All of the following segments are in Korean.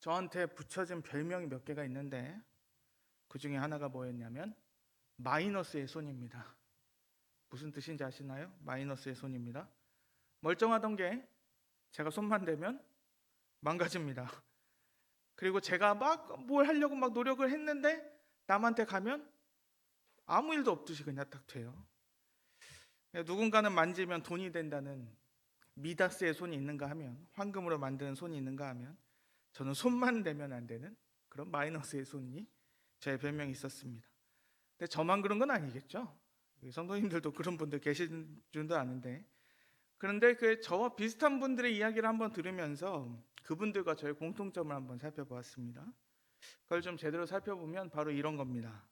저한테 붙여진 별명이 몇 개가 있는데 그 중에 하나가 뭐였냐면 마이너스의 손입니다. 무슨 뜻인지 아시나요? 마이너스의 손입니다. 멀쩡하던 게 제가 손만 대면 망가집니다. 그리고 제가 막 뭘 하려고 막 노력을 했는데 남한테 가면 아무 일도 없듯이 그냥 딱 돼요. 누군가는 만지면 돈이 된다는 미다스의 손이 있는가 하면, 황금으로 만드는 손이 있는가 하면, 저는 손만 대면 안 되는 그런 마이너스의 손이 제 별명이 있었습니다. 근데 저만 그런 건 아니겠죠? 성도님들도 그런 분들 계신 줄도 아는데, 그런데 저와 비슷한 분들의 이야기를 한번 들으면서 그분들과 저의 공통점을 한번 살펴보았습니다. 그걸 좀 제대로 살펴보면 바로 이런 겁니다.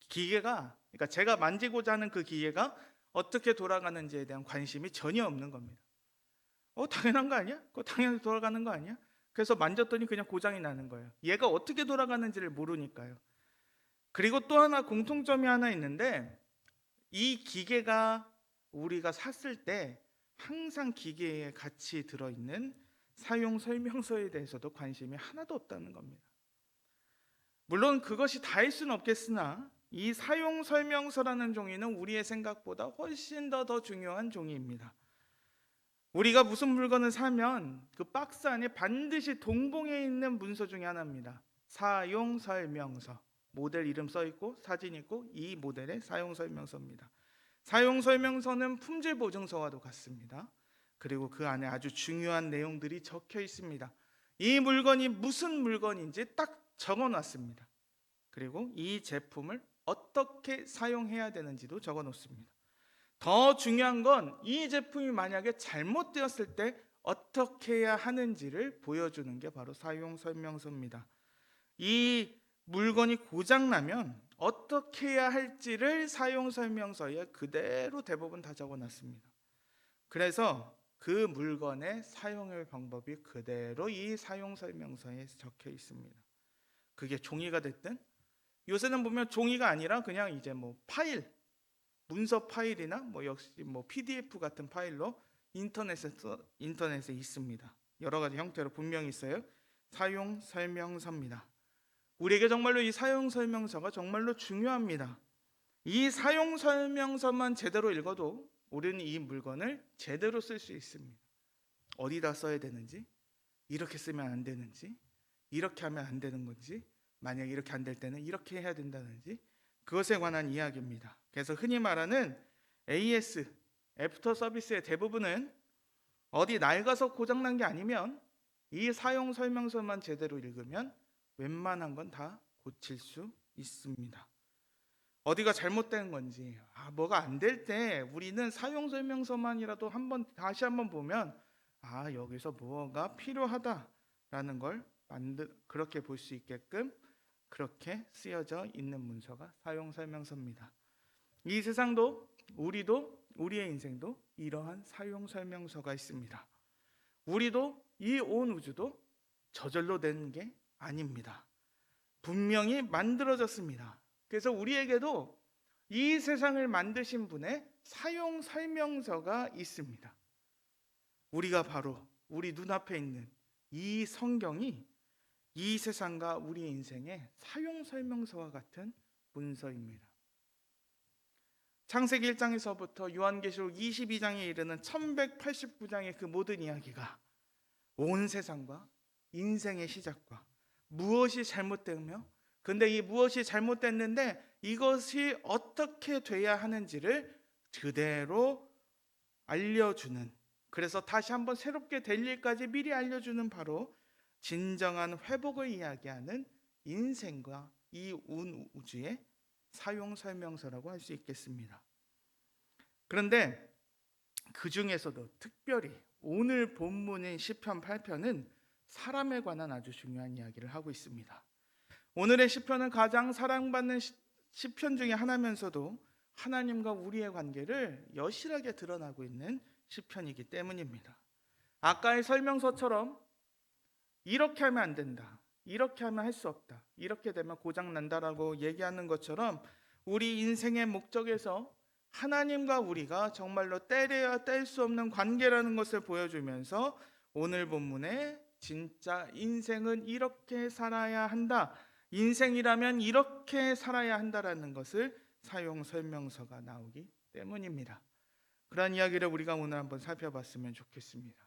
기계가, 그러니까 제가 만지고자 하는 그 기계가 어떻게 돌아가는지에 대한 관심이 전혀 없는 겁니다. 당연한 거 아니야? 그거 당연히 돌아가는 거 아니야? 그래서 만졌더니 그냥 고장이 나는 거예요. 얘가 어떻게 돌아가는지를 모르니까요. 그리고 또 하나 공통점이 하나 있는데, 이 기계가 우리가 샀을 때 항상 기계에 같이 들어있는 사용 설명서에 대해서도 관심이 하나도 없다는 겁니다. 물론 그것이 다일 수는 없겠으나 이 사용 설명서라는 종이는 우리의 생각보다 훨씬 더 중요한 종이입니다. 우리가 무슨 물건을 사면 그 박스 안에 반드시 동봉해 있는 문서 중에 하나입니다. 사용 설명서. 모델 이름 써 있고 사진 있고 이 모델의 사용 설명서입니다. 사용 설명서는 품질 보증서와도 같습니다. 그리고 그 안에 아주 중요한 내용들이 적혀 있습니다. 이 물건이 무슨 물건인지 딱 적어 놨습니다. 그리고 이 제품을 어떻게 사용해야 되는지도 적어 놓습니다. 더 중요한 건 이 제품이 만약에 잘못되었을 때 어떻게 해야 하는지를 보여주는 게 바로 사용 설명서입니다. 이 물건이 고장나면 어떻게 해야 할지를 사용 설명서에 그대로 대부분 다 적어 놨습니다. 그래서 그 물건의 사용의 방법이 그대로 이 사용 설명서에 적혀 있습니다. 그게 종이가 됐든, 요새는 보면 종이가 아니라 그냥 이제 파일, 문서 파일이나 역시 PDF 같은 파일로 인터넷에 있습니다. 여러 가지 형태로 분명히 있어요. 사용 설명서입니다. 우리에게 정말로 이 사용 설명서가 정말로 중요합니다. 이 사용 설명서만 제대로 읽어도 우리는 이 물건을 제대로 쓸 수 있습니다. 어디다 써야 되는지, 이렇게 쓰면 안 되는지, 이렇게 하면 안 되는 건지, 만약 이렇게 안 될 때는 이렇게 해야 된다는지, 그것에 관한 이야기입니다. 그래서 흔히 말하는 AS, 애프터 서비스의 대부분은 어디 낡아서 고장난 게 아니면 이 사용 설명서만 제대로 읽으면 웬만한 건 다 고칠 수 있습니다. 어디가 잘못된 건지, 뭐가 안 될 때 우리는 사용 설명서만이라도 다시 한번 보면 여기서 뭐가 필요하다라는 걸 그렇게 볼 수 있게끔 그렇게 쓰여져 있는 문서가 사용 설명서입니다. 이 세상도 우리의 인생도 이러한 사용 설명서가 있습니다. 우리도 이 온 우주도 저절로 된 게 아닙니다. 분명히 만들어졌습니다. 그래서 우리에게도 이 세상을 만드신 분의 사용 설명서가 있습니다. 우리가 바로 우리 눈앞에 있는 이 성경이 이 세상과 우리 인생의 사용 설명서와 같은 문서입니다. 창세기 1장에서부터 요한계시록 22장에 이르는 1189장의 그 모든 이야기가 온 세상과 인생의 시작과 무엇이 잘못되며, 근데 이 무엇이 잘못됐는데 이것이 어떻게 돼야 하는지를 그대로 알려주는, 그래서 다시 한번 새롭게 될 일까지 미리 알려주는 바로 진정한 회복을 이야기하는 인생과 이 온 우주의 사용 설명서라고 할 수 있겠습니다. 그런데 그 중에서도 특별히 오늘 본문인 시편 8편은 사람에 관한 아주 중요한 이야기를 하고 있습니다. 오늘의 시편은 가장 사랑받는 시편 중에 하나면서도 하나님과 우리의 관계를 여실하게 드러나고 있는 시편이기 때문입니다. 아까의 설명서처럼 이렇게 하면 안 된다, 이렇게 하면 할 수 없다, 이렇게 되면 고장 난다라고 얘기하는 것처럼 우리 인생의 목적에서 하나님과 우리가 정말로 떼려야 뗄 수 없는 관계라는 것을 보여주면서 오늘 본문에 진짜 인생은 이렇게 살아야 한다, 인생이라면 이렇게 살아야 한다라는 것을 사용 설명서가 나오기 때문입니다. 그런 이야기를 우리가 오늘 한번 살펴봤으면 좋겠습니다.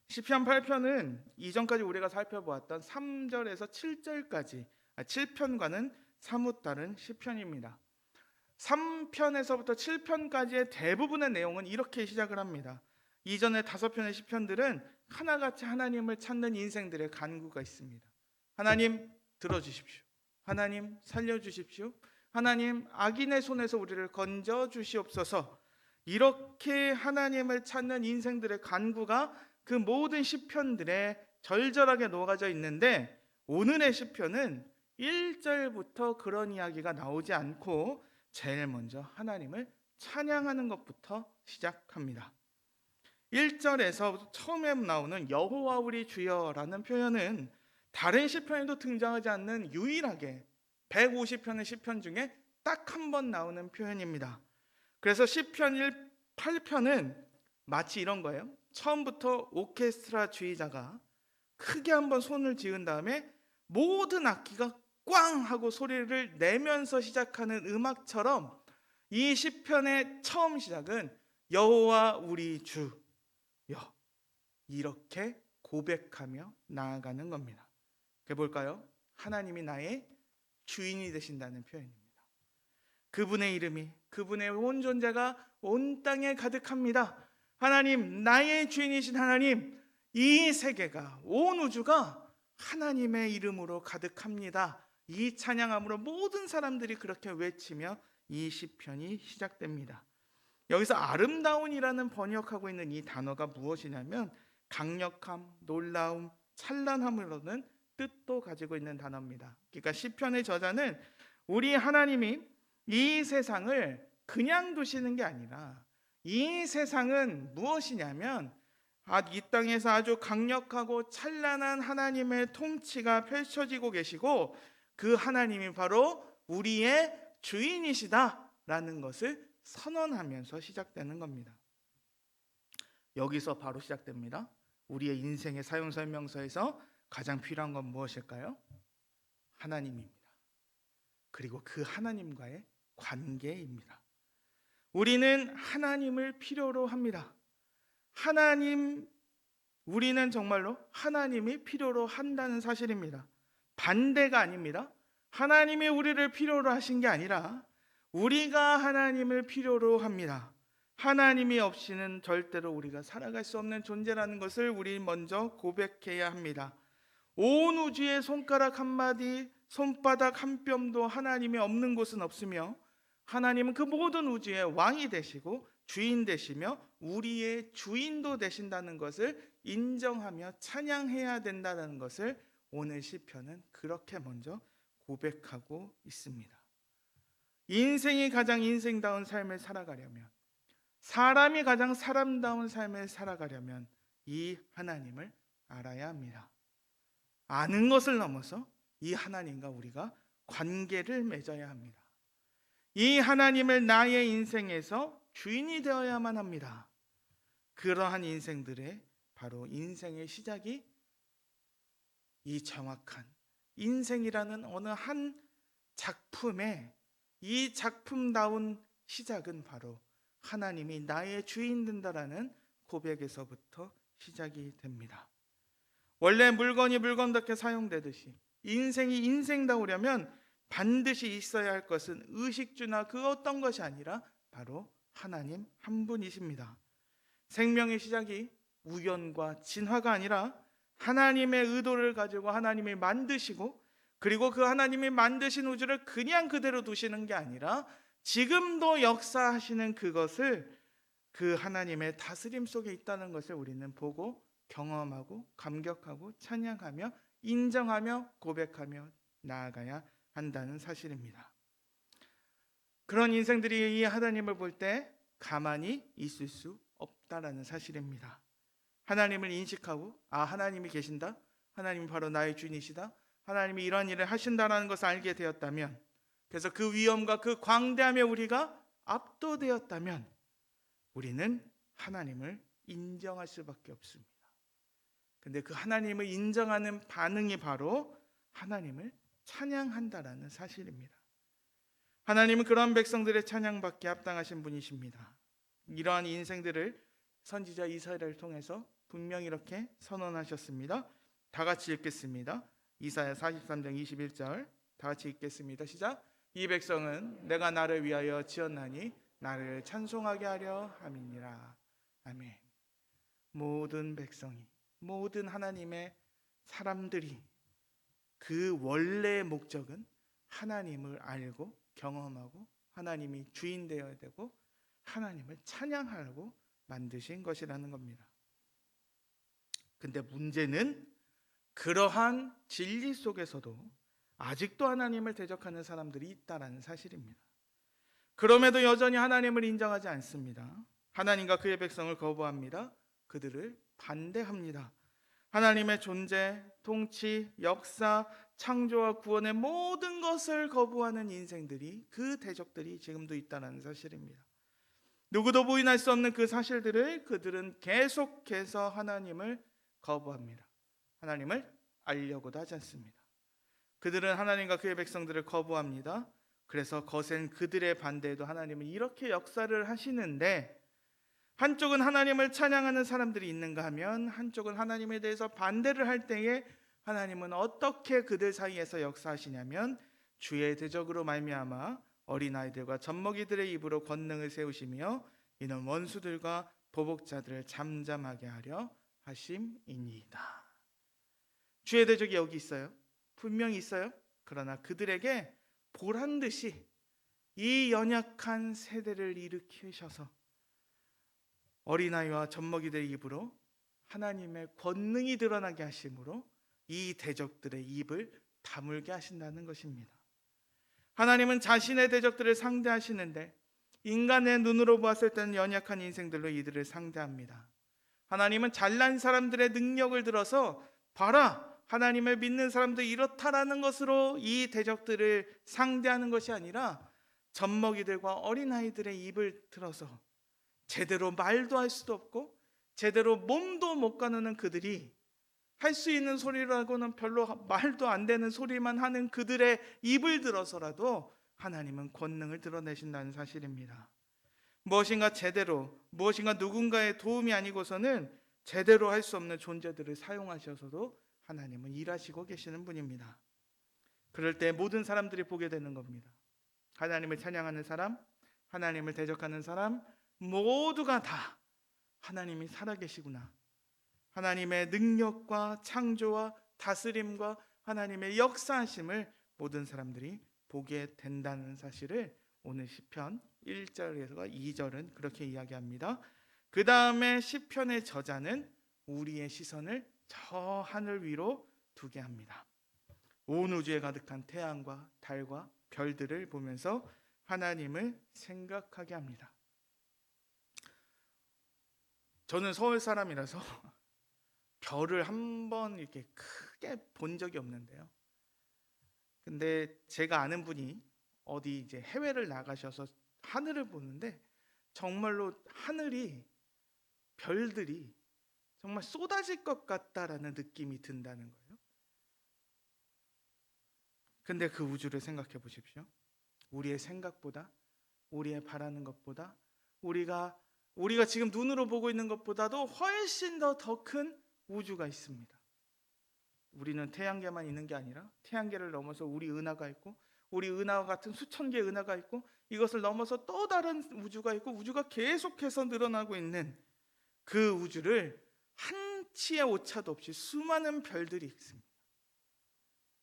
시편 8편은 이전까지 우리가 살펴보았던 3절에서 7절까지 7편과는 사뭇 다른 시편입니다. 3편에서부터 7편까지의 대부분의 내용은 이렇게 시작을 합니다. 이전의 5편의 시편들은 하나같이 하나님을 찾는 인생들의 간구가 있습니다. 하나님 들어주십시오. 하나님 살려주십시오. 하나님 악인의 손에서 우리를 건져 주시옵소서. 이렇게 하나님을 찾는 인생들의 간구가 그 모든 시편들에 절절하게 녹아져 있는데, 오늘의 시편은 1절부터 그런 이야기가 나오지 않고 제일 먼저 하나님을 찬양하는 것부터 시작합니다. 1절에서 처음에 나오는 여호와 우리 주여라는 표현은 다른 시편에도 등장하지 않는 유일하게 150편의 시편 중에 딱 한 번 나오는 표현입니다. 그래서 시편 8편은 마치 이런 거예요. 처음부터 오케스트라 주의자가 크게 한번 손을 지은 다음에 모든 악기가 꽝 하고 소리를 내면서 시작하는 음악처럼 이 시편의 처음 시작은 여호와 우리 주여, 이렇게 고백하며 나아가는 겁니다. 그게 뭘까요? 하나님이 나의 주인이 되신다는 표현입니다. 그분의 이름이, 그분의 온 존재가 온 땅에 가득합니다. 하나님, 나의 주인이신 하나님, 이 세계가, 온 우주가 하나님의 이름으로 가득합니다. 이 찬양함으로 모든 사람들이 그렇게 외치며 이 시편이 시작됩니다. 여기서 아름다운이라는 번역하고 있는 이 단어가 무엇이냐면 강력함, 놀라움, 찬란함으로는 뜻도 가지고 있는 단어입니다. 그러니까 시편의 저자는 우리 하나님이 이 세상을 그냥 두시는 게 아니라 이 세상은 무엇이냐면 이 땅에서 아주 강력하고 찬란한 하나님의 통치가 펼쳐지고 계시고 그 하나님이 바로 우리의 주인이시다라는 것을 선언하면서 시작되는 겁니다. 여기서 바로 시작됩니다. 우리의 인생의 사용 설명서에서 가장 필요한 건 무엇일까요? 하나님입니다. 그리고 그 하나님과의 관계입니다. 우리는 하나님을 필요로 합니다. 우리는 정말로 하나님이 필요로 한다는 사실입니다. 반대가 아닙니다. 하나님이 우리를 필요로 하신 게 아니라 우리가 하나님을 필요로 합니다. 하나님이 없이는 절대로 우리가 살아갈 수 없는 존재라는 것을 우리 먼저 고백해야 합니다. 온 우주의 손가락 한마디, 손바닥 한 뼘도 하나님이 없는 곳은 없으며 하나님은 그 모든 우주의 왕이 되시고 주인 되시며 우리의 주인도 되신다는 것을 인정하며 찬양해야 된다는 것을 오늘 시편은 그렇게 먼저 고백하고 있습니다. 인생이 가장 인생다운 삶을 살아가려면, 사람이 가장 사람다운 삶을 살아가려면 이 하나님을 알아야 합니다. 아는 것을 넘어서 이 하나님과 우리가 관계를 맺어야 합니다. 이 하나님을 나의 인생에서 주인이 되어야만 합니다. 그러한 인생들의 바로 인생의 시작이 이 정확한 인생이라는 어느 한 작품의 이 작품다운 시작은 바로 하나님이 나의 주인 된다라는 고백에서부터 시작이 됩니다. 원래 물건이 물건답게 사용되듯이 인생이 인생다우려면 반드시 있어야 할 것은 의식주나 그 어떤 것이 아니라 바로 하나님 한 분이십니다. 생명의 시작이 우연과 진화가 아니라 하나님의 의도를 가지고 하나님이 만드시고 그리고 그 하나님이 만드신 우주를 그냥 그대로 두시는 게 아니라 지금도 역사하시는 그것을 그 하나님의 다스림 속에 있다는 것을 우리는 보고 경험하고 감격하고 찬양하며 인정하며 고백하며 나아가야 한다는 사실입니다. 그런 인생들이 이 하나님을 볼 때 가만히 있을 수 없다라는 사실입니다. 하나님을 인식하고 하나님이 계신다, 하나님이 바로 나의 주인이시다, 하나님이 이런 일을 하신다라는 것을 알게 되었다면, 그래서 그 위엄과 그 광대함에 우리가 압도되었다면 우리는 하나님을 인정할 수밖에 없습니다. 근데 그 하나님을 인정하는 반응이 바로 하나님을 찬양한다라는 사실입니다. 하나님은 그런 백성들의 찬양받기에 합당하신 분이십니다. 이러한 인생들을 선지자 이사야를 통해서 분명히 이렇게 선언하셨습니다. 다 같이 읽겠습니다. 이사야 43장 21절 다 같이 읽겠습니다. 시작. 이 백성은 내가 나를 위하여 지었나니 나를 찬송하게 하려 함이니라. 아멘. 모든 백성이, 모든 하나님의 사람들이 그 원래의 목적은 하나님을 알고 경험하고 하나님이 주인 되어야 되고 하나님을 찬양하려고 만드신 것이라는 겁니다. 근데 문제는 그러한 진리 속에서도 아직도 하나님을 대적하는 사람들이 있다는 사실입니다. 그럼에도 여전히 하나님을 인정하지 않습니다. 하나님과 그의 백성을 거부합니다. 그들을 반대합니다. 하나님의 존재, 통치, 역사, 창조와 구원의 모든 것을 거부하는 인생들이, 그 대적들이 지금도 있다는 사실입니다. 누구도 부인할 수 없는 그 사실들을 그들은 계속해서 하나님을 거부합니다. 하나님을 알려고도 하지 않습니다. 그들은 하나님과 그의 백성들을 거부합니다. 그래서 거센 그들의 반대에도 하나님은 이렇게 역사를 하시는데, 한쪽은 하나님을 찬양하는 사람들이 있는가 하면 한쪽은 하나님에 대해서 반대를 할 때에 하나님은 어떻게 그들 사이에서 역사하시냐면 주의 대적으로 말미암아 어린아이들과 젖먹이들의 입으로 권능을 세우시며 이는 원수들과 보복자들을 잠잠하게 하려 하심이니이다. 주의 대적이 여기 있어요. 분명히 있어요. 그러나 그들에게 보란 듯이 이 연약한 세대를 일으키셔서 어린아이와 젖먹이들의 입으로 하나님의 권능이 드러나게 하심으로 이 대적들의 입을 다물게 하신다는 것입니다. 하나님은 자신의 대적들을 상대하시는데 인간의 눈으로 보았을 때는 연약한 인생들로 이들을 상대합니다. 하나님은 잘난 사람들의 능력을 들어서 봐라, 하나님을 믿는 사람들 이렇다라는 것으로 이 대적들을 상대하는 것이 아니라 젖먹이들과 어린아이들의 입을 틀어서 제대로 말도 할 수도 없고 제대로 몸도 못 가누는 그들이 할 수 있는 소리라고는 별로 말도 안 되는 소리만 하는 그들의 입을 들어서라도 하나님은 권능을 드러내신다는 사실입니다. 무엇인가 제대로, 무엇인가 누군가의 도움이 아니고서는 제대로 할 수 없는 존재들을 사용하셔서도 하나님은 일하시고 계시는 분입니다. 그럴 때 모든 사람들이 보게 되는 겁니다. 하나님을 찬양하는 사람, 하나님을 대적하는 사람 모두가 다 하나님이 살아계시구나, 하나님의 능력과 창조와 다스림과 하나님의 역사하심을 모든 사람들이 보게 된다는 사실을 오늘 시편 1절에서 2절은 그렇게 이야기합니다. 그 다음에 시편의 저자는 우리의 시선을 저 하늘 위로 두게 합니다. 온 우주에 가득한 태양과 달과 별들을 보면서 하나님을 생각하게 합니다. 저는 서울 사람이라서 별을 한번 이렇게 크게 본 적이 없는데요. 근데 제가 아는 분이 어디 이제 해외를 나가셔서 하늘을 보는데 정말로 하늘이, 별들이 정말 쏟아질 것 같다라는 느낌이 든다는 거예요. 근데 그 우주를 생각해 보십시오. 우리의 생각보다, 우리의 바라는 것보다, 우리가 지금 눈으로 보고 있는 것보다도 훨씬 더 큰 우주가 있습니다. 우리는 태양계만 있는 게 아니라 태양계를 넘어서 우리 은하가 있고, 우리 은하와 같은 수천 개의 은하가 있고, 이것을 넘어서 또 다른 우주가 있고, 우주가 계속해서 늘어나고 있는 그 우주를 한 치의 오차도 없이 수많은 별들이 있습니다.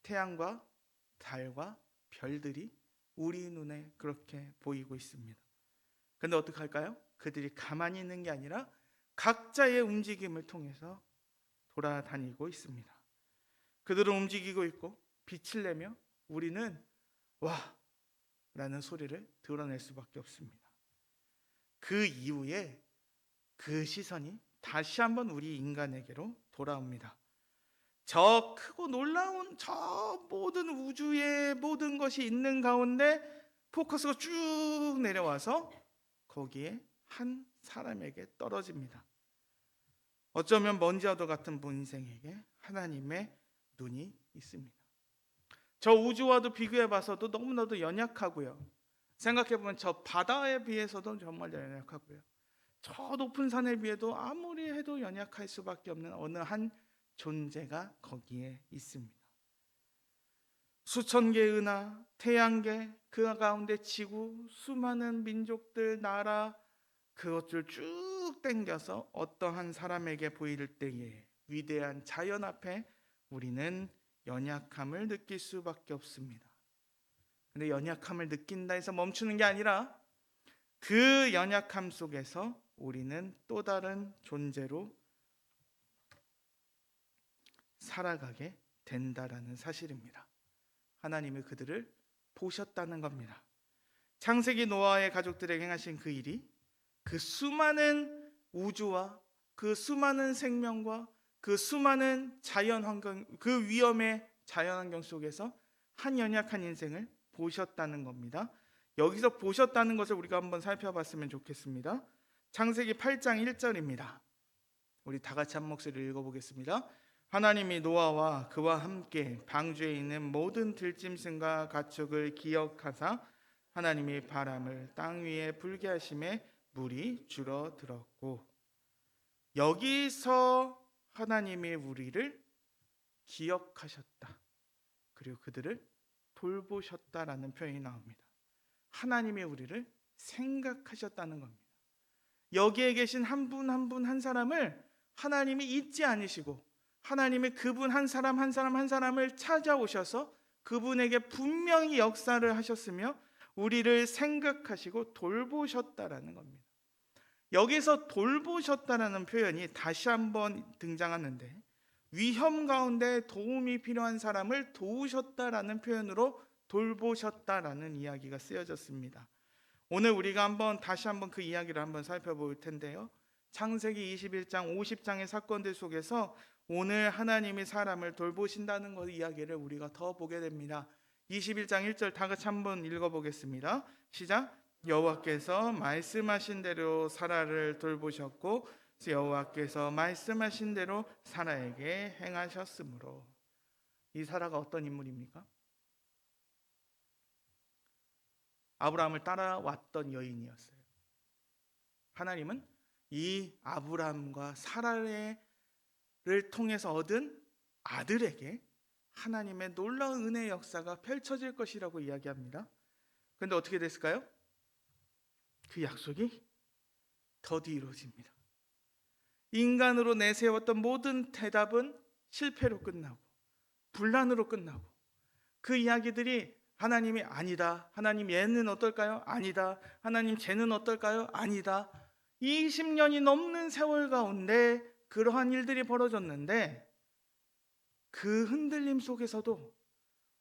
태양과 달과 별들이 우리 눈에 그렇게 보이고 있습니다. 근데 어떡할까요? 그들이 가만히 있는 게 아니라 각자의 움직임을 통해서 돌아다니고 있습니다. 그들은 움직이고 있고 빛을 내며 우리는 와! 라는 소리를 드러낼 수밖에 없습니다. 그 이후에 그 시선이 다시 한번 우리 인간에게로 돌아옵니다. 저 크고 놀라운 저 모든 우주의 모든 것이 있는 가운데 포커스가 쭉 내려와서 거기에 한 사람에게 떨어집니다. 어쩌면 먼지와도 같은 분 인생에게 하나님의 눈이 있습니다. 저 우주와도 비교해 봐서도 너무나도 연약하고요. 생각해 보면 저 바다에 비해서도 정말 연약하고요. 저 높은 산에 비해도 아무리 해도 연약할 수밖에 없는 어느 한 존재가 거기에 있습니다. 수천 개의 은하, 태양계, 그 가운데 지구, 수많은 민족들, 나라, 그것을 쭉 당겨서 어떠한 사람에게 보일 때에 위대한 자연 앞에 우리는 연약함을 느낄 수밖에 없습니다. 근데 연약함을 느낀다 해서 멈추는 게 아니라 그 연약함 속에서 우리는 또 다른 존재로 살아가게 된다라는 사실입니다. 하나님이 그들을 보셨다는 겁니다. 창세기 노아의 가족들에게 행하신 그 일이 그 수많은 우주와 그 수많은 생명과 그 수많은 자연환경, 그 위험의 자연환경 속에서 한 연약한 인생을 보셨다는 겁니다. 여기서 보셨다는 것을 우리가 한번 살펴봤으면 좋겠습니다. 창세기 8장 1절입니다. 우리 다 같이 한 목소리를 읽어보겠습니다. 하나님이 노아와 그와 함께 방주에 있는 모든 들짐승과 가축을 기억하사 하나님이 바람을 땅 위에 불게 하심에 물이 줄어들었고, 여기서 하나님이 우리를 기억하셨다, 그리고 그들을 돌보셨다라는 표현이 나옵니다. 하나님이 우리를 생각하셨다는 겁니다. 여기에 계신 한 분 한 분 한 사람을 하나님이 잊지 않으시고 하나님이 그분 한 사람 한 사람 한 사람을 찾아오셔서 그분에게 분명히 역사를 하셨으며 우리를 생각하시고 돌보셨다라는 겁니다. 여기서 돌보셨다라는 표현이 다시 한번 등장하는데, 위험 가운데 도움이 필요한 사람을 도우셨다라는 표현으로 돌보셨다라는 이야기가 쓰여졌습니다. 오늘 우리가 다시 한번 그 이야기를 한번 살펴볼 텐데요. 창세기 21장, 50장의 사건들 속에서 오늘 하나님이 사람을 돌보신다는 것 이야기를 우리가 더 보게 됩니다. 21장 1절 다 같이 한번 읽어보겠습니다. 시작. 여호와께서 말씀하신 대로 사라를 돌보셨고 여호와께서 말씀하신 대로 사라에게 행하셨으므로. 이 사라가 어떤 인물입니까? 아브라함을 따라왔던 여인이었어요. 하나님은 이 아브라함과 사라를 통해서 얻은 아들에게 하나님의 놀라운 은혜의 역사가 펼쳐질 것이라고 이야기합니다. 그런데 어떻게 됐을까요? 그 약속이 더디 이루어집니다. 인간으로 내세웠던 모든 대답은 실패로 끝나고 분란으로 끝나고, 그 이야기들이 하나님이 아니다, 하나님 얘는 어떨까요? 아니다, 하나님 쟤는 어떨까요? 아니다. 20년이 넘는 세월 가운데 그러한 일들이 벌어졌는데, 그 흔들림 속에서도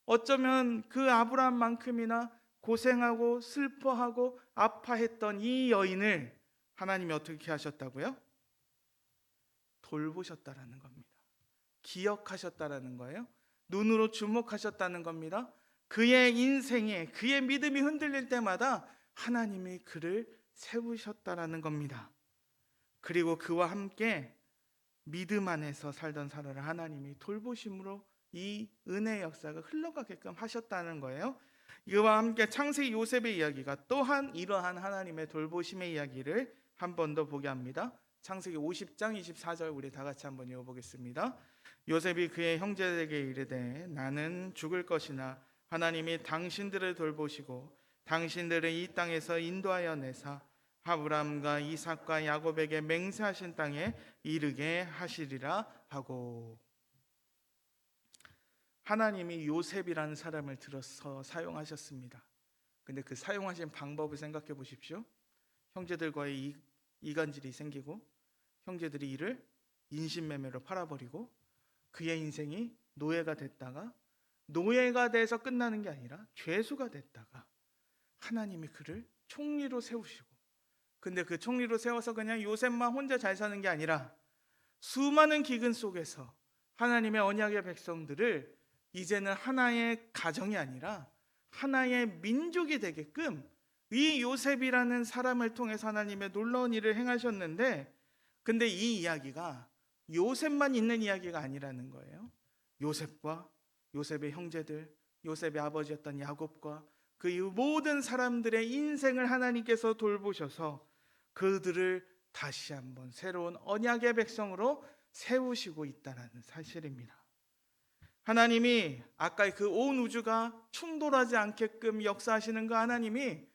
어쩌면 그 아브라함만큼이나 고생하고 슬퍼하고 아파했던 이 여인을 하나님이 어떻게 하셨다고요? 돌보셨다라는 겁니다. 기억하셨다라는 거예요. 눈으로 주목하셨다는 겁니다. 그의 인생에, 그의 믿음이 흔들릴 때마다 하나님이 그를 세우셨다라는 겁니다. 그리고 그와 함께 믿음 안에서 살던 사라를 하나님이 돌보심으로 이 은혜의 역사가 흘러가게끔 하셨다는 거예요. 이와 함께 창세기 요셉의 이야기가 또한 이러한 하나님의 돌보심의 이야기를 한 번 더 보게 합니다. 창세기 50장 24절 우리 다 같이 한번 읽어보겠습니다. 요셉이 그의 형제에게 이르되 나는 죽을 것이나 하나님이 당신들을 돌보시고 당신들을 이 땅에서 인도하여 내사 아브라함과 이삭과 야곱에게 맹세하신 땅에 이르게 하시리라 하고. 하나님이 요셉이라는 사람을 들어서 사용하셨습니다. 근데 그 사용하신 방법을 생각해 보십시오. 형제들과의 이간질이 생기고 형제들이 이를 인신매매로 팔아버리고 그의 인생이 노예가 됐다가, 노예가 돼서 끝나는 게 아니라 죄수가 됐다가 하나님이 그를 총리로 세우시고, 근데 그 총리로 세워서 그냥 요셉만 혼자 잘 사는 게 아니라 수많은 기근 속에서 하나님의 언약의 백성들을 이제는 하나의 가정이 아니라 하나의 민족이 되게끔 이 요셉이라는 사람을 통해서 하나님의 놀라운 일을 행하셨는데, 근데 이 이야기가 요셉만 있는 이야기가 아니라는 거예요. 요셉과 요셉의 형제들, 요셉의 아버지였던 야곱과 그 이후 모든 사람들의 인생을 하나님께서 돌보셔서 그들을 다시 한번 새로운 언약의 백성으로 세우시고 있다는 사실입니다. 하나님이 아까 그 온 우주가 충돌하지 않게끔 역사하시는 그 하나님이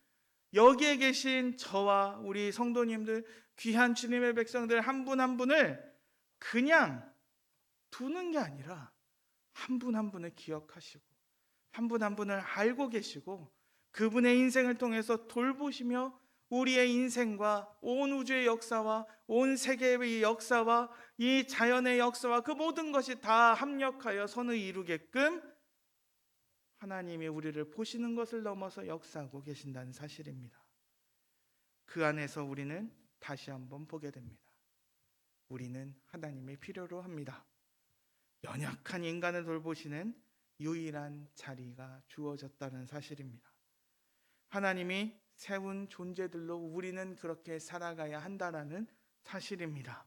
여기에 계신 저와 우리 성도님들, 귀한 주님의 백성들 한 분 한 분을 그냥 두는 게 아니라 한 분 한 분을 기억하시고 한 분 한 분을 알고 계시고 그분의 인생을 통해서 돌보시며 우리의 인생과 온 우주의 역사와 온 세계의 역사와 이 자연의 역사와 그 모든 것이 다 합력하여 선을 이루게끔 하나님이 우리를 보시는 것을 넘어서 역사하고 계신다는 사실입니다. 그 안에서 우리는 다시 한번 보게 됩니다. 우리는 하나님의 필요로 합니다. 연약한 인간을 돌보시는 유일한 자리가 주어졌다는 사실입니다. 하나님이 세운 존재들로 우리는 그렇게 살아가야 한다는 사실입니다.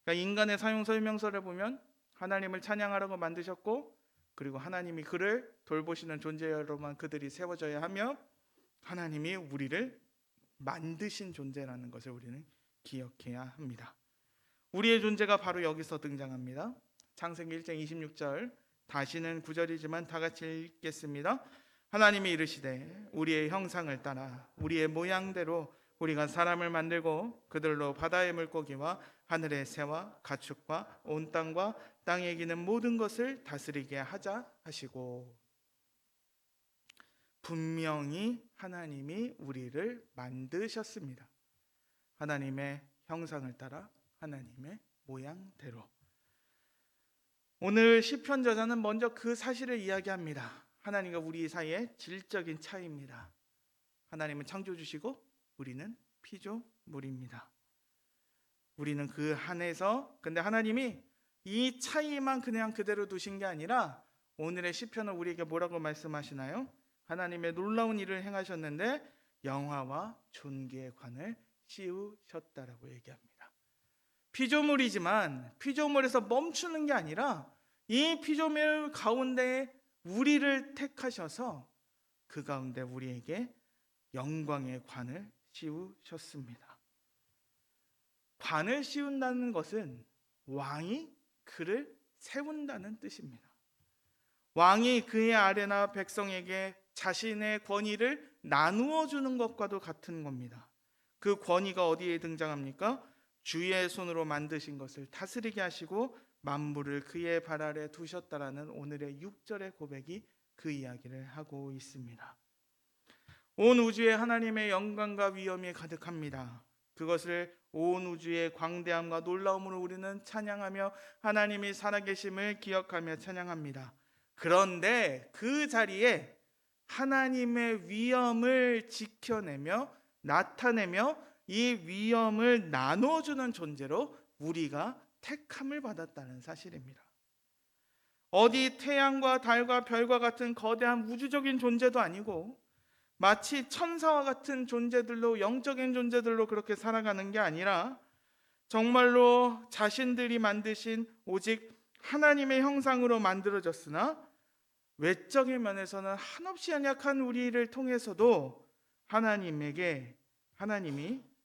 그러니까 인간의 사용 설명서를 보면 하나님을 찬양하라고 만드셨고, 그리고 하나님이 그를 돌보시는 존재로만 그들이 세워져야 하며, 하나님이 우리를 만드신 존재라는 것을 우리는 기억해야 합니다. 우리의 존재가 바로 여기서 등장합니다. 창세기 1장 26절, 다시는 9절이지만 다 같이 읽겠습니다. 하나님이 이르시되 우리의 형상을 따라 우리의 모양대로 우리가 사람을 만들고 그들로 바다의 물고기와 하늘의 새와 가축과 온 땅과 땅에 기는 모든 것을 다스리게 하자 하시고, 분명히 하나님이 우리를 만드셨습니다. 하나님의 형상을 따라 하나님의 모양대로. 오늘 시편 저자는 먼저 그 사실을 이야기합니다. 하나님과 우리 사이의 질적인 차이입니다. 하나님은 창조주시고 우리는 피조물입니다. 우리는 그 안에서, 근데 하나님이 이 차이만 그냥 그대로 두신 게 아니라 오늘의 시편은 우리에게 뭐라고 말씀하시나요? 하나님의 놀라운 일을 행하셨는데 영화와 존귀의 관을 씌우셨다라고 얘기합니다. 피조물이지만 피조물에서 멈추는 게 아니라 이 피조물 가운데 우리를 택하셔서 그 가운데 우리에게 영광의 관을 씌우셨습니다. 관을 씌운다는 것은 왕이 그를 세운다는 뜻입니다. 왕이 그의 아래나 백성에게 자신의 권위를 나누어 주는 것과도 같은 겁니다. 그 권위가 어디에 등장합니까? 주의 손으로 만드신 것을 다스리게 하시고 만물을 그의 발 아래 두셨다라는 오늘의 6절의 고백이 그 이야기를 하고 있습니다. 온 우주에 하나님의 영광과 위엄이 가득합니다. 그것을 온 우주의 광대함과 놀라움으로 우리는 찬양하며 하나님이 살아계심을 기억하며 찬양합니다. 그런데 그 자리에 하나님의 위엄을 지켜내며 나타내며 이 위엄을 나눠주는 존재로 우리가 택함을 받았다는 사실입니다. 어디 태양과 달과 별과 같은 거대한 우주적인 존재도 아니고 마치 천사와 같은 존재들로, 영적인 존재들로 그렇게 살아가는 게 아니라 정말로 자신들이 만드신 오직 하나님의 형상으로 만들어졌으나 외적인 면에서는 한없이 연약한 우리를 통해서도 하나님이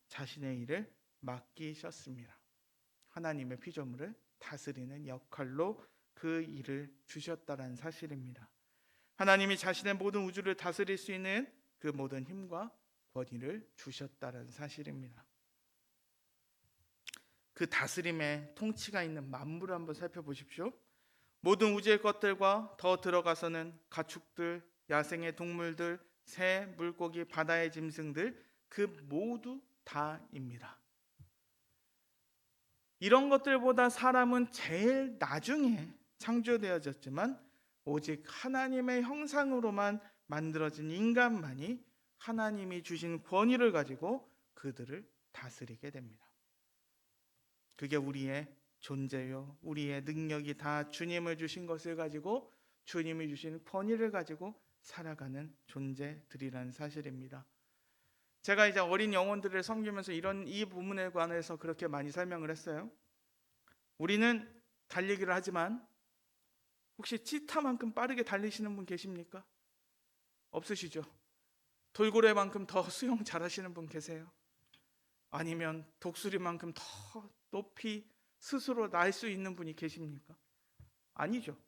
자신의 일을 맡기셨습니다. 하나님의 피조물을 다스리는 역할로 그 일을 주셨다는 사실입니다. 하나님이 자신의 모든 우주를 다스릴 수 있는 그 모든 힘과 권위를 주셨다는 사실입니다. 그 다스림의 통치가 있는 만물을 한번 살펴보십시오. 모든 우주의 것들과 더 들어가서는 가축들, 야생의 동물들, 새, 물고기, 바다의 짐승들, 그 모두 다입니다. 이런 것들보다 사람은 제일 나중에 창조되어졌지만 오직 하나님의 형상으로만 만들어진 인간만이 하나님이 주신 권위를 가지고 그들을 다스리게 됩니다. 그게 우리의 존재요, 우리의 능력이 다 주님을 주신 것을 가지고, 주님이 주신 권위를 가지고 살아가는 존재들이라는 사실입니다. 제가 이제 어린 영혼들을 섬기면서 이 부분에 관해서 그렇게 많이 설명을 했어요. 우리는 달리기를 하지만 혹시 치타만큼 빠르게 달리시는 분 계십니까? 없으시죠? 돌고래만큼 더 수영 잘하시는 분 계세요? 아니면 독수리만큼 더 높이 스스로 날 수 있는 분이 계십니까? 아니죠.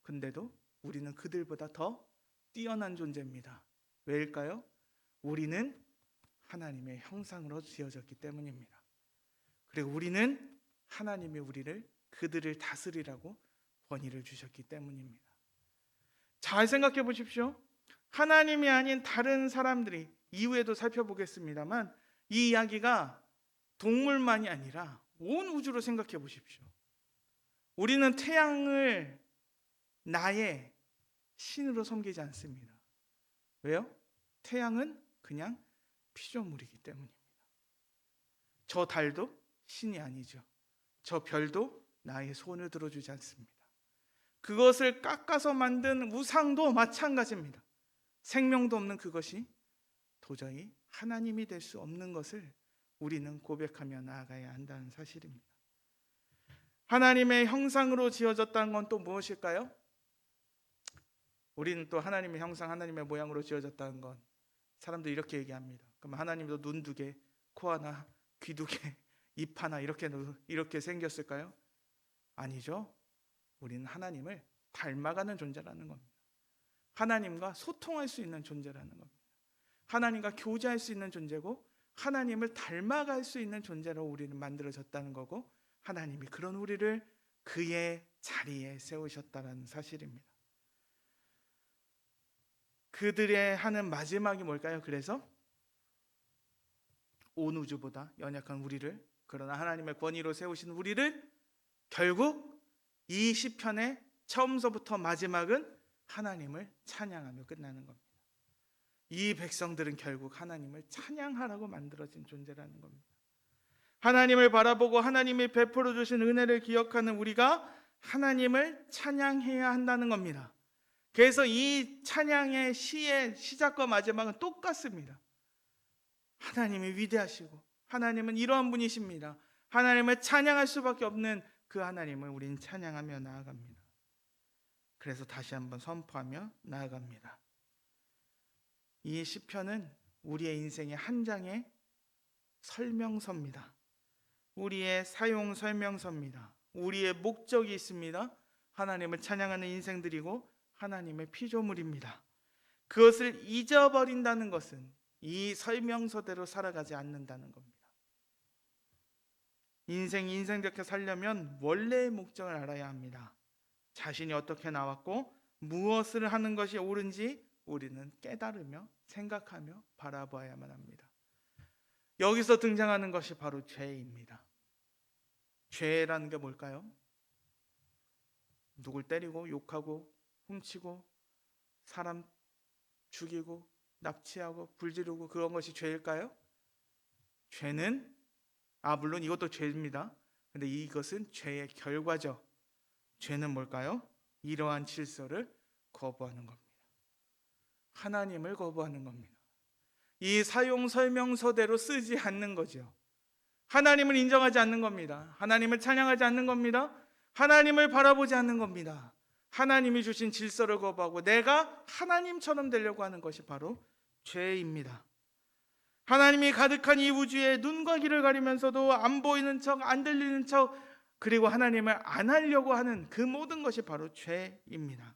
근데도 우리는 그들보다 더 뛰어난 존재입니다. 왜일까요? 우리는 하나님의 형상으로 지어졌기 때문입니다. 그리고 우리는 하나님이 그들을 다스리라고 권위를 주셨기 때문입니다. 잘 생각해 보십시오. 하나님이 아닌 다른 사람들이 이후에도 살펴보겠습니다만 이 이야기가 동물만이 아니라 온 우주로 생각해 보십시오. 우리는 태양을 나의 신으로 섬기지 않습니다. 왜요? 태양은 그냥 피조물이기 때문입니다. 저 달도 신이 아니죠. 저 별도 나의 손을 들어주지 않습니다. 그것을 깎아서 만든 우상도 마찬가지입니다. 생명도 없는 그것이 도저히 하나님이 될 수 없는 것을 우리는 고백하며 나아가야 한다는 사실입니다. 하나님의 형상으로 지어졌다는 건 또 무엇일까요? 우리는 또 하나님의 형상, 하나님의 모양으로 지어졌다는 건 사람들이 이렇게 얘기합니다. 그럼 하나님도 눈 2개, 코 하나, 귀 2개, 입 하나 이렇게 생겼을까요? 아니죠. 우리는 하나님을 닮아가는 존재라는 겁니다. 하나님과 소통할 수 있는 존재라는 겁니다. 하나님과 교제할 수 있는 존재고 하나님을 닮아갈 수 있는 존재로 우리는 만들어졌다는 거고 하나님이 그런 우리를 그의 자리에 세우셨다는 사실입니다. 그들의 하는 마지막이 뭘까요? 그래서 온 우주보다 연약한 우리를, 그러나 하나님의 권위로 세우신 우리를 결국 이 시편의 처음서부터 마지막은 하나님을 찬양하며 끝나는 겁니다. 이 백성들은 결국 하나님을 찬양하라고 만들어진 존재라는 겁니다. 하나님을 바라보고 하나님이 베풀어 주신 은혜를 기억하는 우리가 하나님을 찬양해야 한다는 겁니다. 그래서 이 찬양의 시의 시작과 마지막은 똑같습니다. 하나님이 위대하시고 하나님은 이러한 분이십니다. 하나님을 찬양할 수밖에 없는 그 하나님을 우린 찬양하며 나아갑니다. 그래서 다시 한번 선포하며 나아갑니다. 이 시편은 우리의 인생의 한 장의 설명서입니다. 우리의 사용 설명서입니다. 우리의 목적이 있습니다. 하나님을 찬양하는 인생들이고 하나님의 피조물입니다. 그것을 잊어버린다는 것은 이 설명서대로 살아가지 않는다는 겁니다. 인생답게 살려면 원래의 목적을 알아야 합니다. 자신이 어떻게 나왔고 무엇을 하는 것이 옳은지 우리는 깨달으며 생각하며 바라봐야만 합니다. 여기서 등장하는 것이 바로 죄입니다. 죄라는 게 뭘까요? 누굴 때리고 욕하고 훔치고 사람 죽이고 납치하고 불지르고 그런 것이 죄일까요? 죄는 물론 이것도 죄입니다. 근데 이것은 죄의 결과죠. 죄는 뭘까요? 이러한 질서를 거부하는 겁니다. 하나님을 거부하는 겁니다. 이 사용 설명서대로 쓰지 않는 거죠. 하나님을 인정하지 않는 겁니다. 하나님을 찬양하지 않는 겁니다. 하나님을 바라보지 않는 겁니다. 하나님이 주신 질서를 거부하고 내가 하나님처럼 되려고 하는 것이 바로 죄입니다. 하나님이 가득한 이 우주에 눈과 귀를 가리면서도 안 보이는 척, 안 들리는 척, 그리고 하나님을 안 하려고 하는 그 모든 것이 바로 죄입니다.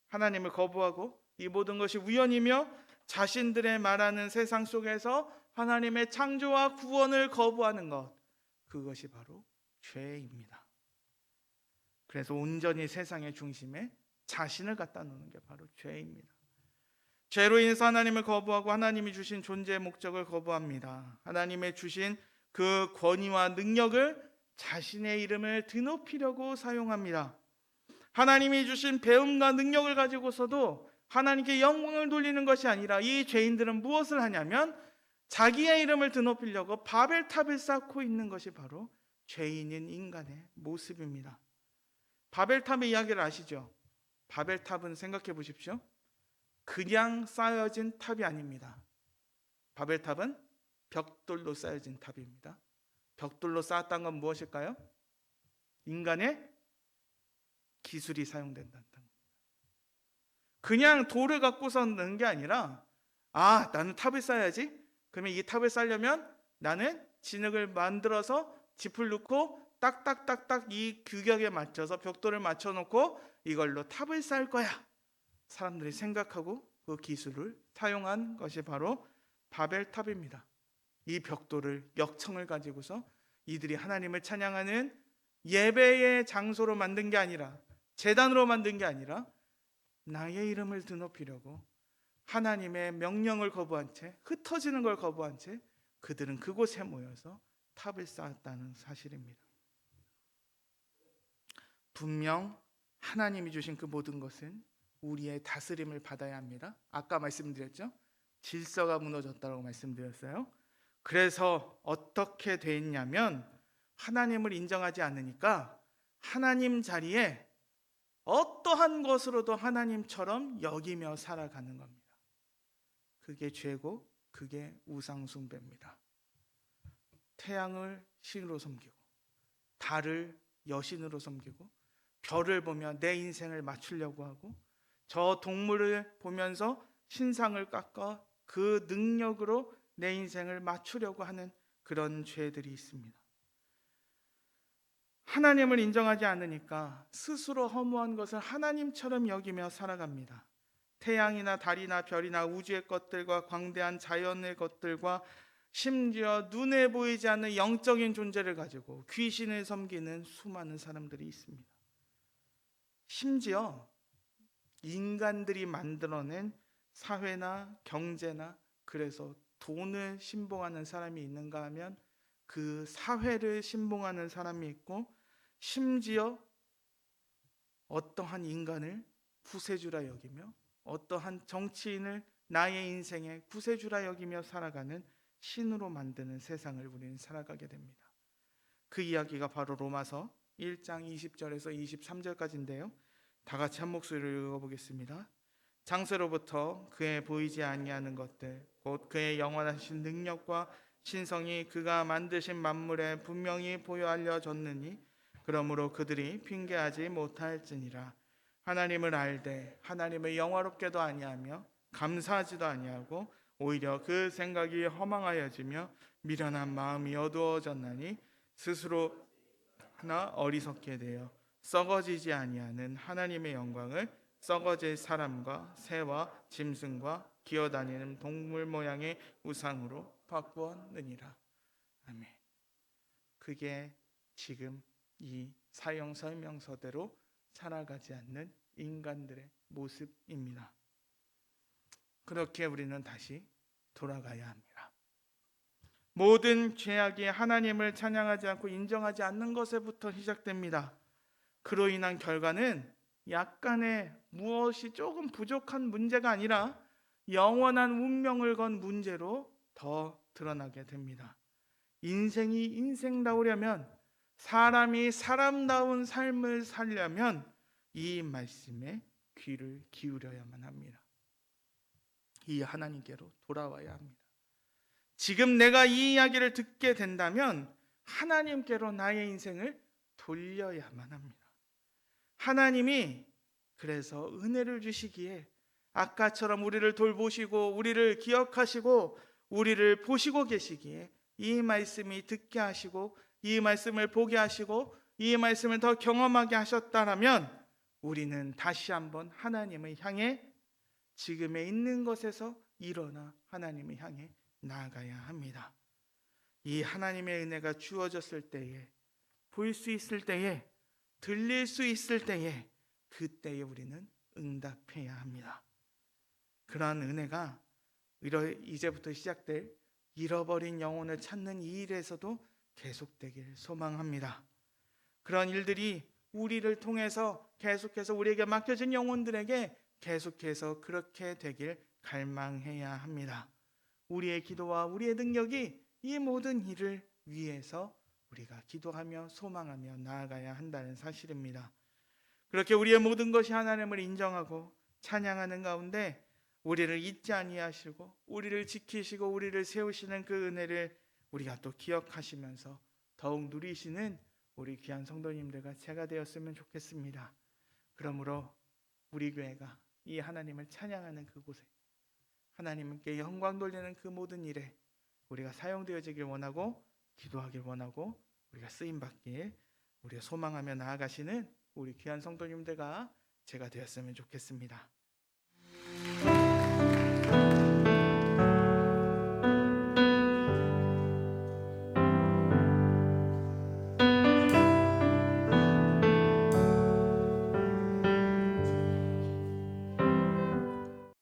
하나님을 거부하고 이 모든 것이 우연이며 자신들의 말하는 세상 속에서 하나님의 창조와 구원을 거부하는 것, 그것이 바로 죄입니다. 그래서 온전히 세상의 중심에 자신을 갖다 놓는 게 바로 죄입니다. 죄로 인해서 하나님을 거부하고 하나님이 주신 존재의 목적을 거부합니다. 하나님의 주신 그 권위와 능력을 자신의 이름을 드높이려고 사용합니다. 하나님이 주신 배움과 능력을 가지고서도 하나님께 영광을 돌리는 것이 아니라 이 죄인들은 무엇을 하냐면 자기의 이름을 드높이려고 바벨탑을 쌓고 있는 것이 바로 죄인인 인간의 모습입니다. 바벨탑의 이야기를 아시죠? 바벨탑은 생각해 보십시오. 그냥 쌓여진 탑이 아닙니다. 바벨탑은 벽돌로 쌓여진 탑입니다. 벽돌로 쌓았다는 건 무엇일까요? 인간의 기술이 사용된다는 겁니다. 그냥 돌을 갖고서 넣는 게 아니라 나는 탑을 쌓아야지. 그러면 이 탑을 쌓으려면 나는 진흙을 만들어서 짚을 넣고 딱딱딱딱 이 규격에 맞춰서 벽돌을 맞춰놓고 이걸로 탑을 쌓을 거야. 사람들이 생각하고 그 기술을 사용한 것이 바로 바벨탑입니다. 이 벽돌을 역청을 가지고서 이들이 하나님을 찬양하는 예배의 장소로 만든 게 아니라, 제단으로 만든 게 아니라 나의 이름을 드높이려고 하나님의 명령을 거부한 채, 흩어지는 걸 거부한 채 그들은 그곳에 모여서 탑을 쌓았다는 사실입니다. 분명 하나님이 주신 그 모든 것은 우리의 다스림을 받아야 합니다. 아까 말씀드렸죠? 질서가 무너졌다고 말씀드렸어요. 그래서 어떻게 됐냐면 하나님을 인정하지 않으니까 하나님 자리에 어떠한 것으로도 하나님처럼 여기며 살아가는 겁니다. 그게 죄고 그게 우상 숭배입니다. 태양을 신으로 섬기고 달을 여신으로 섬기고 별을 보며 내 인생을 맞추려고 하고 저 동물을 보면서 신상을 깎아 그 능력으로 내 인생을 맞추려고 하는 그런 죄들이 있습니다. 하나님을 인정하지 않으니까 스스로 허무한 것을 하나님처럼 여기며 살아갑니다. 태양이나 달이나 별이나 우주의 것들과 광대한 자연의 것들과 심지어 눈에 보이지 않는 영적인 존재를 가지고 귀신을 섬기는 수많은 사람들이 있습니다. 심지어 인간들이 만들어낸 사회나 경제나 그래서 돈을 신봉하는 사람이 있는가 하면 그 사회를 신봉하는 사람이 있고 심지어 어떠한 인간을 구세주라 여기며 어떠한 정치인을 나의 인생의 구세주라 여기며 살아가는 신으로 만드는 세상을 우리는 살아가게 됩니다. 그 이야기가 바로 로마서 1장 20절에서 23절까지인데요. 다 같이 한 목소리로 읽어보겠습니다. 장세로부터 그의 보이지 아니하는 것들 곧 그의 영원하신 능력과 신성이 그가 만드신 만물에 분명히 보여 알려졌느니 그러므로 그들이 핑계하지 못할지니라. 하나님을 알되 하나님을 영화롭게도 아니하며 감사하지도 아니하고 오히려 그 생각이 허망하여지며 미련한 마음이 어두워졌나니 스스로 하나 어리석게 되어 썩어지지 아니하는 하나님의 영광을 썩어질 사람과 새와 짐승과 기어다니는 동물 모양의 우상으로 바꾸었느니라. 아멘. 그게 지금 이 사형 설명서대로 살아가지 않는 인간들의 모습입니다. 그렇게 우리는 다시 돌아가야 합니다. 모든 죄악이 하나님을 찬양하지 않고 인정하지 않는 것에부터 시작됩니다. 그로 인한 결과는 약간의 무엇이 조금 부족한 문제가 아니라 영원한 운명을 건 문제로 더 드러나게 됩니다. 인생이 인생다우려면 사람이 사람다운 삶을 살려면 이 말씀에 귀를 기울여야만 합니다. 이 하나님께로 돌아와야 합니다. 지금 내가 이 이야기를 듣게 된다면 하나님께로 나의 인생을 돌려야만 합니다. 하나님이 그래서 은혜를 주시기에 아까처럼 우리를 돌보시고 우리를 기억하시고 우리를 보시고 계시기에 이 말씀이 듣게 하시고 이 말씀을 보게 하시고 이 말씀을 더 경험하게 하셨다라면 우리는 다시 한번 하나님을 향해 지금에 있는 것에서 일어나 하나님을 향해 나아가야 합니다. 이 하나님의 은혜가 주어졌을 때에 볼 수 있을 때에 들릴 수 있을 때에 그때에 우리는 응답해야 합니다. 그러한 은혜가 이제부터 시작될 잃어버린 영혼을 찾는 이 일에서도 계속되길 소망합니다. 그런 일들이 우리를 통해서 계속해서 우리에게 맡겨진 영혼들에게 계속해서 그렇게 되길 갈망해야 합니다. 우리의 기도와 우리의 능력이 이 모든 일을 위해서 우리가 기도하며 소망하며 나아가야 한다는 사실입니다. 그렇게 우리의 모든 것이 하나님을 인정하고 찬양하는 가운데 우리를 잊지 아니하시고 우리를 지키시고 우리를 세우시는 그 은혜를 우리가 또 기억하시면서 더욱 누리시는 우리 귀한 성도님들과 제가 되었으면 좋겠습니다. 그러므로 우리 교회가 이 하나님을 찬양하는 그곳에 하나님께 영광 돌리는 그 모든 일에 우리가 사용되어지길 원하고 기도하길 원하고 우리가 쓰임받길 우리가 소망하며 나아가시는 우리 귀한 성도님들과 제가 되었으면 좋겠습니다.